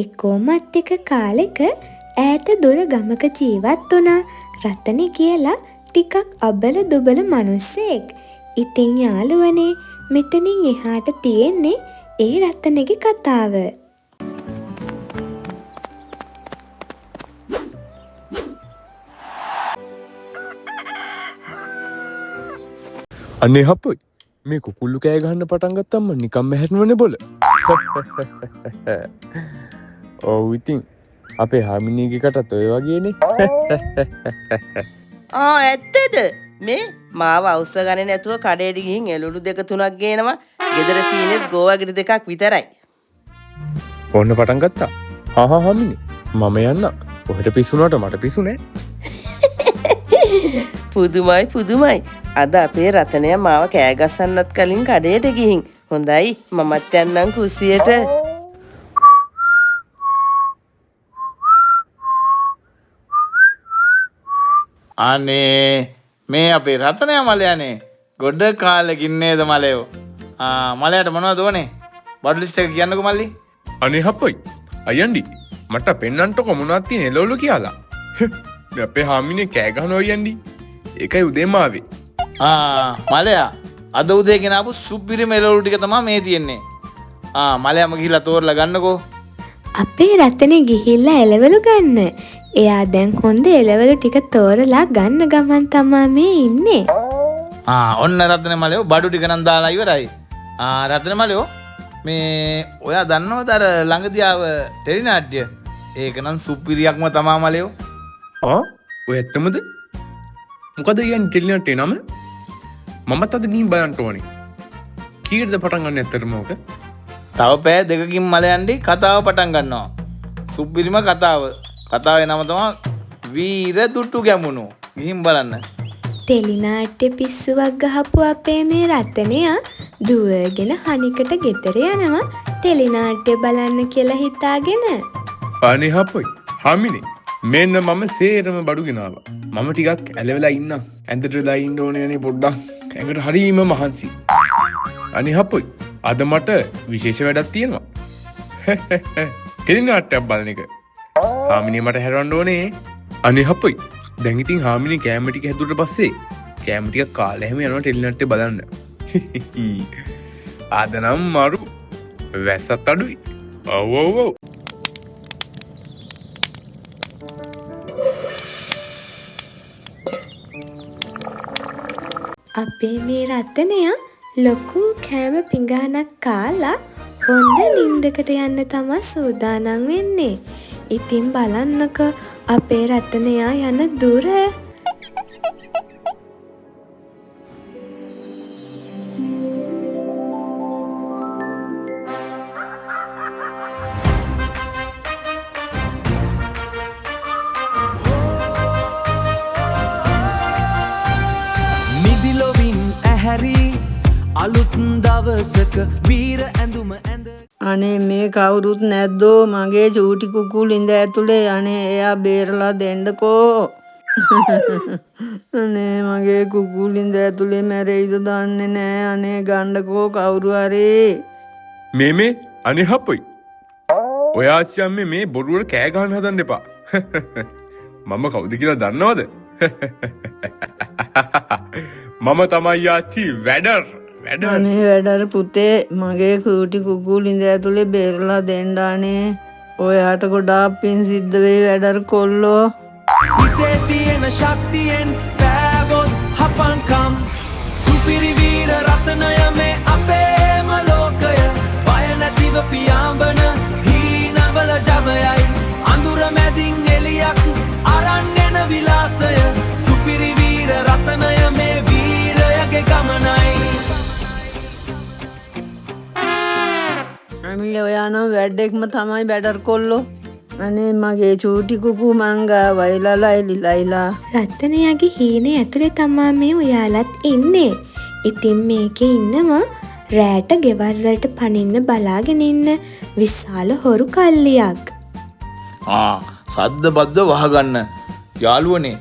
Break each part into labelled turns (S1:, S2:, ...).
S1: එක්කෝමත් එක කාලෙක ඈත දුර ගමක ජීවත් වුණා රතනෙ කියලා ටිකක් අබල දුබල මනුස්සයෙක්. ඉතින් යාළුවනේ මෙතනින් එහාට තියෙන්නේ ඒ රතනෙගේ කතාව.
S2: අනේ හපොයි මේ කුකුල්ලු කෑ ගහන්න පටන් ගත්තම නිකම්ම හැටෙනවනේ බොල. ඔව් ඉතින් අපේ හාමිනේගේ කටත් ඔය වගේනේ.
S3: ඇත්තද? මේ මාව අවුස්ස ගන්නේ නැතුව කඩේට ගිහින් එළුළු දෙක තුනක් ගේනවා. ගෙදර තියෙනෙත් ගෝවගිරි දෙකක් විතරයි.
S2: ඔන්න පටන් ගත්තා. හා හාමිනේ මම යන්න. ඔහෙට පිස්සුනට මට පිස්සු නෑ.
S3: පුදුමයි. අද අපේ රතනය මාව කෑ ගස්සන්නත් කලින් කඩේට ගිහින්. හොඳයි මමත් යන්නම් කුස්සියට.
S4: අනේ මේ අපේ රතනය මලයනේ ගොඩ කාලෙකින් නේද මලයෝ. මලයට මොනවද ඕනේ? බඩු ලිස්ට් එක කියන්නකෝ මල්ලි.
S2: අනේ හපොයි අයන්ඩි මට පෙන්නන්නකො මොනවද තියෙන්නේ එළවලු කියලා. මේ අපේ හාමිනේ කෑ ගහනවා යන්ඩි. ඒකයි උදේම ආවේ.
S4: මලයා අද උදේ ගෙනාපු සුපිරිම එළවලු ටික තමයි මේ තියෙන්නේ. මලයාම ගිහිල්ලා තෝරලා ගන්නකෝ.
S1: අපේ රතනේ ගිහිල්ලා එළවලු ගන්න. එයා දැන් හොඳ එළවලු ටික තෝරලා ගන්න ගමන් තමා මේ ඉන්නේ.
S4: ඔන්න රතන මලයෝ බඩු ටික නම් දාලා ඉවරයි. රතන මලයෝ මේ ඔයා දන්නවද අර ළඟදී ආව ටෙලි නාට්‍ය? ඒක නම් සුපිරියක්ම තමා මලයෝ.
S2: ඔය ඇත්තමද? මොකද යන්නේ ටෙලි නාට්‍ය නම? මමත් අද ගිහින් බලන්න ඕනේ. කීයටද පටන් ගන්න ඇත්තටම ඕක?
S4: තව පෑ දෙකකින් මලයන්ඩි කතාව පටන් ගන්නවා. සුපිරිම කතාව. කතාවේ නම තමයි වීර දුටු ගැමුණු. ගිහින් බලන්න.
S1: ටෙලිනාට්‍ය පිස්සුවක් ගහපු අපේ මේ රතනයා දුවගෙන හනිකට ගෙදර යනවා ටෙලිනාට්‍ය බලන්න කියලා හිතාගෙන.
S2: අනේ හපොයි හාමිනේ මෙන්න මම සේරම බඩු ගෙනාවා. මම ටිකක් ඇලවෙලා ඉන්නම්. ඇඳට වෙලා ඉන්න ඕනේ නේ පොඩ්ඩක්. ඇඟට හරීම මහන්සි. අනේ හපොයි අද මට විශේෂ වැඩක් තියෙනවා. ටෙලිනාට්‍යයක් බලන එක. හාමිනේ මට හැරවන්න ඕනේ. අනේ හපොයි දැන් ඉතින් හාමිනේ කෑම ටික හැදුවට පස්සේ කෑම ටික කාලා හැම යනවා ටෙලිනාට්‍ය බලන්න. අද නම් මාරු වැස්සත් අඩුයි. ඔව්
S1: අපේ මේ රතනයා ලොකු කෑම පිඟානක් කාලා හොඳ නින්දකට යන්න තමයි සූදානම් වෙන්නේ. ඉතින් බලන්නක අපේ රතනයා යන දුර.
S5: මිදිලොවින් ඇහැරි අලුත් දවසක වීර ඇඳුම ඇඳ.
S6: අනේ මේ කවුරුත් නැද්දෝ මගේ චූටි කුකුල් ඉඳ ඇතුලේ. අනේ එයා බේරලා දෙන්නකෝ. අනේ මගේ කුකුල් ඉඳ ඇතුලේ මැරෙයිද දන්නේ නෑ. අනේ ගන්නකෝ කවුරු හරි.
S2: මේ අනේ හපොයි ඔය ආච්චි මේ බොරුවට කෑ ගහන්න හදන්න එපා. මම කවුද කියලා දන්නවද? මම තමයි ආච්චි වැඩර්.
S6: අනේ වැඩර පුතේ මගේ කූටි කුකුල් ඉඳ ඇතුලේ බේරලා දෙන්න අනේ. ඔයාට ගොඩාක් පින් සිද්ධ වෙයි වැඩර කොල්ලෝ.
S5: හිතේ තියෙන ශක්තියෙන් පෑවොත් හපන්කම් සුපිරි වීර රතනය මේ අපේම ලෝකය. බය නැතිව පියාඹන හීනවල ජවයයි අඳුර මැදින් එලියක් අරන් එන විලාසය. සුපිරි වීර රතනය මේ වීරයගේ ගමනයි.
S6: අනේ ඔයා නම් වැඩෙක්ම තමයි වැඩර් කොල්ලෝ. අනේ මගේ චූටි කුකු මංගා වයිලලා.
S1: රතනයාගේ හීනේ ඇතුලේ තමා මේ ඔයාලත් ඉන්නේ. ඉතින් මේකේ ඉන්නවා රෑට ගෙවල් වලට පනින්න බලාගෙන ඉන්න විශාල හොරු කල්ලියක්.
S4: සද්ද බද්ද වහගන්න. යාළුවනේ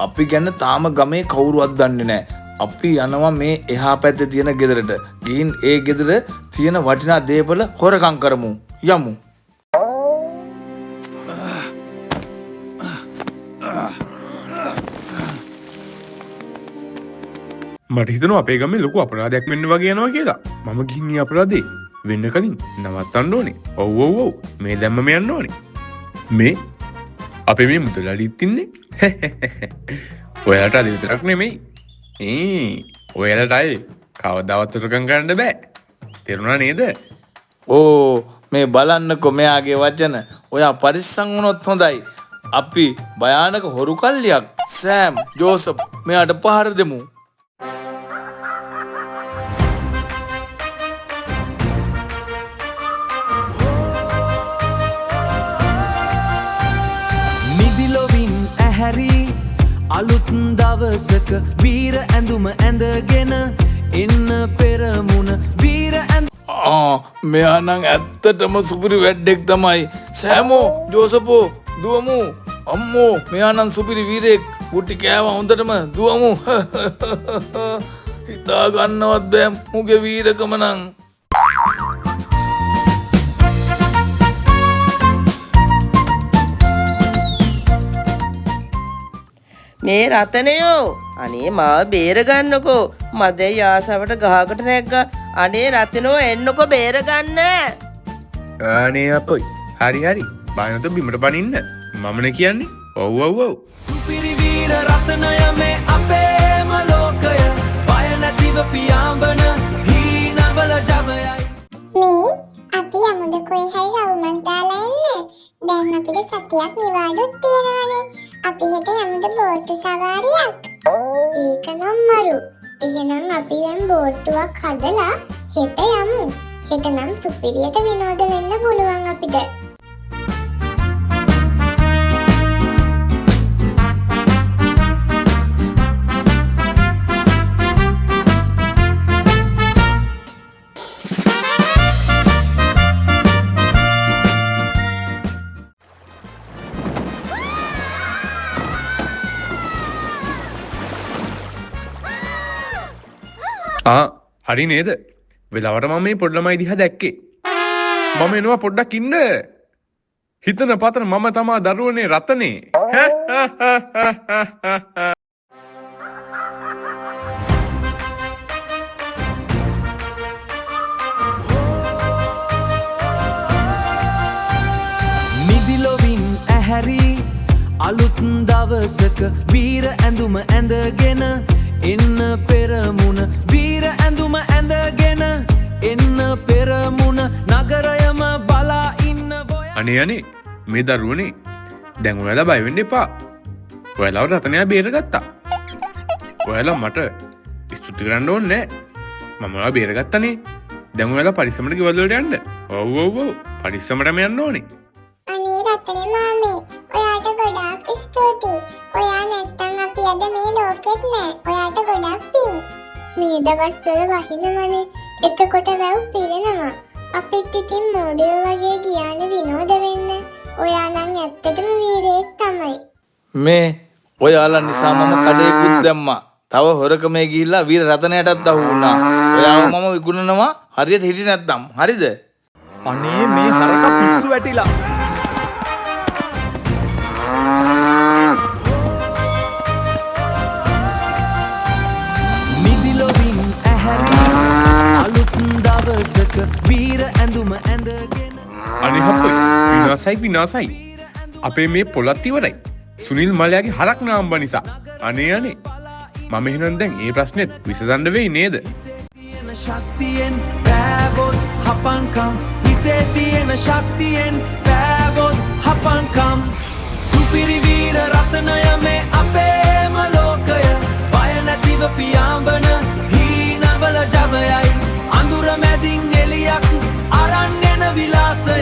S4: අපි ගැන තාම ගමේ කවුරුවත් දන්නේ නැහැ. අපි යනවා මේ එහා පැත්තේ තියෙන ගෙදරට. ගිහින් ඒ ගෙදර තියෙන වටිනා දේපල හොරකම් කරමු. යමු.
S2: මට හිතනවා අපේ ගමේ ලොකු අපරාධයක් වෙන්න වගේ යනවා කියලා. මම ගිහින් මේ අපරාධේ වෙන්න කලින් නවත්තන්න ඕනේ. ඔව් ඔව් ඔව්. මේ දැම්මම යන්න ඕනේ. මේ අපේ මේ මුදලාලිත් ඉන්නේ. ඔයාලට අද විතරක් නෙමෙයි. ඔයාලට අය කවදාවත් උරගම් ගන්න බෑ. තේරුණා නේද?
S4: ඕ මේ බලන්නකො මෙයාගේ වචන. ඔයා පරිස්සම් වුණොත් හොඳයි. අපි භයානක හොරු කල්ලියක් සෑම් ජෝසප් මෙයාට පහර දෙමු.
S5: මිදිලොවින් ඇහැරි අලුත් දවසක වීර ඇඳුම ඇඳගෙන එන්න පෙරමුණ වීර
S4: මෙයා නම් ඇත්තටම සුපිරි වැඩෙක් තමයි. සෑමෝ ජෝසපෝ දුවමු. අම්මෝ මෙයා නම් සුපිරි වීරෙක්. පුටි කෑවා හොඳටම දුවමු. හිතා ගන්නවත් බෑ මුගේ වීරකම නම්.
S3: මේ රතනයෝ අනේ මාව බේරගන්නකෝ. මදේ යාසවට ගහකට නැග්ගා. අනේ රතනෝ එන්නකෝ බේරගන්න.
S2: අනේ අපොයි. හරි හරි. බානත බිමට පනින්න. මමනේ කියන්නේ. ඔව් ඔව් ඔව්.
S5: සුපිරි වීර රතනය මේ අපේම ලෝකය බය නැතිව පියාඹන හීනවල ජවයයි.
S7: මේ අපි යමුද කොයි හරි රවුමක් දාලා එන්න. දැන් අපිට සතියක් නිවාඩුත් තියෙනවනේ. අපි හෙට යමුද බෝට්ටු සවාරියක්. ඒක නම් මරු. එහෙනම් අපි දැන් බෝට්ටුවක් හදලා හෙට යමු. හෙට නම් සුපිරියට විනෝද වෙන්න පුළුවන් අපිට.
S2: හරි නේද? වෙලාවට මම මේ පොඩි ළමයි දිහා දැක්කේ. මම එනවා පොඩ්ඩක් ඉන්න. හිතන පතන මම තමා දරුවනේ රතනේ.
S5: මිදිලොවින් ඇහැරි අලුත් දවසක වීර ඇඳුම ඇඳගෙන එන්න පෙරමුණ වීර ඇඳුම ඇඳගෙන එන්න පෙරමුණ නගරයම බලා ඉන්න බොය.
S2: අනේ අනේ මේ දරුවනේ දැන් ඔයාලා බය වෙන්න එපා. ඔයාලව රතනයා බේරගත්තා. ඔයාලා මට ස්තුති කරන්න ඕනේ නෑ. මම ඔයාලා බේරගත්තනේ. දැන් ඔයාලා පරිස්සමට ගෙවල් වලට යන්න. ඔව් ඔව් ඔව් පරිස්සමටම යන්න ඕනේ.
S7: අනේ රතනේ මාමේ ඔයාට ගොඩාක් ස්තුතියි. ඔයා නැත්තම් අපි අද මේ ලෝකෙත් නෑ. ඔයාට ගොඩාක් පිං. මේ දවස්වල වහිනවනේ. එතකොට වැව් පිරෙනවා. අපිත් ඉතින් මොඩියෝ වගේ ගියානේ විනෝද වෙන්න. ඔයා නම් ඇත්තටම වීරයෙක් තමයි.
S4: මේ ඔයාලා නිසා මම කඩේකුත් දැම්මා. තව හොරකමේ ගිහිල්ලා වීර රතනයටත් අහු වුණා. ඔයාව මම විකුණනවා හරියට හිටි නැත්නම්. හරිද?
S8: අනේ මේ හරක පිස්සු වැටිලා.
S5: මිදිලොවින් ඇහැරි අලුත් දවසක වීර ඇඳුම ඇඳගෙන
S2: අනේ හප්පොයි විනාසයි විනාසයි. අපේ මේ පොළත් ඉවරයි. සුනිල් මලයාගේ හරක් නාම්බ නිසා. අනේ අනේ. මම එහෙනම් දැන් මේ ප්‍රශ්නෙත් විසඳන්න වෙයි නේද?
S5: තියෙන ශක්තියෙන් පෑවොත් හපන්කම් හිතේ තියෙන ශක්තියෙන් පෑවොත් හපන්කම් සුපිරි වීර රතනය මේ අපේම ලෝකය බය නැතිව පියාඹන හීනවල ජවයයි අඳුර මැදින් එලියක් අරන් එන විලාසය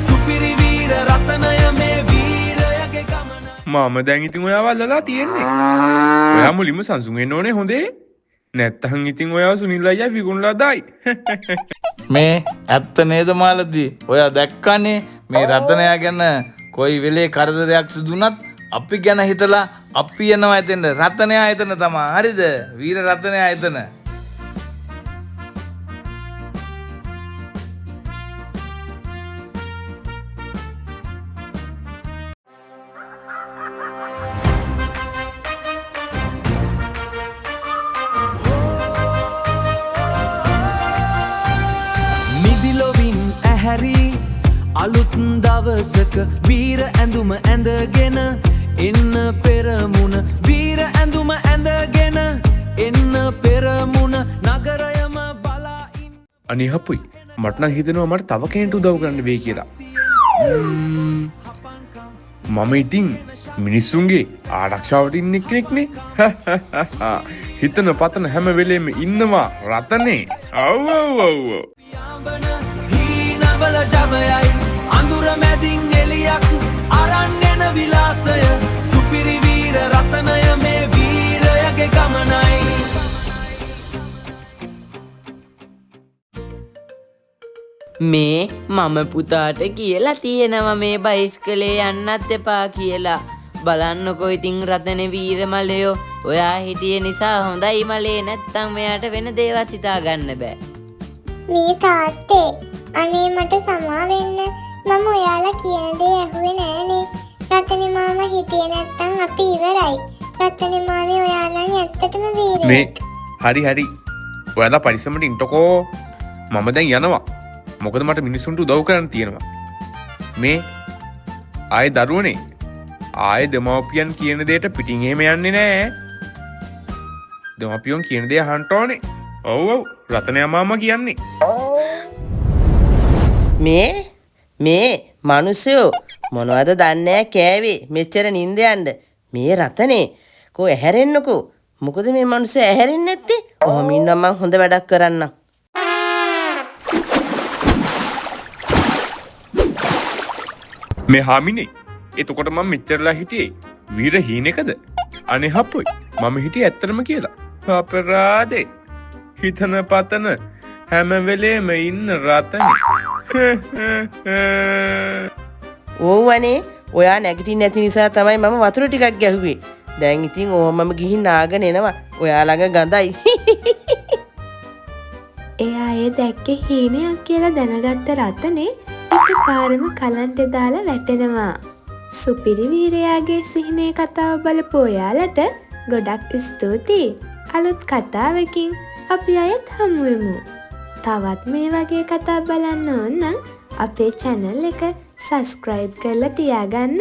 S5: සුපිරි වීර රතනය මේ වීරයගේ ගමන.
S2: මම දැන් ඉතින් ඔයාව අල්ලලා තියෙන්නේ. ඔයා මුලින්ම සංසුන් වෙන්න ඕනේ හොඳේ. නැත්තම් ඉතින් ඔයාව සුනිල් අයියා විකුණලා දායි.
S4: මේ ඇත්ත නේද මාලදී? ඔයා දැක්කනේ මේ රතනයා ගැන කොයි වෙලේ කරදරයක් සිදුනත් අපි ගැන හිතලා අපි යනවා එතන. රතනයා එතන තමයි. හරිද? වීර රතනයා එතන.
S5: අලුත් දවසක වීර ඇඳුම ඇඳගෙන එන්න පෙරමුණ වීර ඇඳුම ඇඳගෙන එන්න පෙරමුණ නගරයම බලා
S2: අනේ හප්පුයි මට නම් හිතෙනවා මට තව කෙනෙක්ට උදව් කරන්න වෙයි කියලා. මම ඉතින් මිනිස්සුන්ගේ ආරක්ෂාවට ඉන්න කෙනෙක්නේ. හිතන පතන හැම වෙලේම ඉන්නවා රතනේ. ඔව් ඔව් ඔව්.
S5: යාඹන හීනවල ජවයයි අඳුර මැදින් එලියක් අරන් එන විලාසය සුපිරි වීර රතනය මේ වීරයගේ ගමනයි.
S9: මේ මම පුතාට කියලා තියෙනවා මේ බයිස්කලේ යන්නත් එපා කියලා. බලන්නකෝ ඉතින් රතන වීර මලයෝ ඔයා හිටිය නිසා හොඳයි මලේ නැත්තම් මෙයාට වෙන දේවල් හිතා ගන්න බෑ.
S7: මේ තාත්තේ අනේ මට සමා වෙන්න මම ඔයාලා කියන දේ ඇහුවේ නෑනේ. රතනේ මාමා හිටියේ නැත්තම් අපි ඉවරයි. රතනේ මාමී ඔයා නම් ඇත්තටම වීරයෙක්.
S2: මේ හරි ඔයාලා පරිස්සමට ඉන්නකෝ. මම දැන් යනවා. මොකද මට මිනිස්සුන්ට උදව් කරන්න තියෙනවා. මේ ආයේ දරුවනේ ආයේ දෙමව්පියන් කියන දෙයට පිටින් එහෙම යන්නේ නෑ. දෙමව්පියන් කියන දේ අහන්න ඕනේ. ඔව් ඔව් රතනයා මාමා කියන්නේ.
S3: මේ මිනිස්සු මොනවද දන්නේ කෑවේ මෙච්චර නිින්ද යන්න. මේ රතනේ කෝ ඇහැරෙන්නකෝ. මොකද මේ මිනිස්සු ඇහැරෙන්නේ නැත්තේ? ඔහොම ඉන්නවා මං හොඳ වැඩක් කරන්නම්.
S2: මේ හාමිනේ එතකොට මම මෙච්චරලා හිටියේ වීර හීනෙකද? අනේ හප්පොයි මම හිටියේ ඇත්තටම කියලා. අපරාදේ හිතන පතන හැම වෙලේම ඉන්න රතනේ.
S3: ඕවනේ ඔයා නැගිටින්නේ නැති නිසා තමයි මම වතුර ටිකක් ගැහුවේ. දැන් ඉතින් ඕමම ගිහින් නාගෙන එනවා. ඔයා ළඟ ගඳයි.
S1: එයා ඒ දැක්කේ හීනයක් කියලා දැනගත්ත රතනේ එකපාරම කලන්තේ දාලා වැටෙනවා. සුපිරි වීරයාගේ සිහිනේ කතාව බලපු ඔයාලට ගොඩක් ස්තුතියි. අලුත් කතාවකින් අපි අයත් හමු වෙමු. තවත් මේ වගේ කතා බලන්න ඕන නම් අපේ channel එක subscribe කරලා තියාගන්න.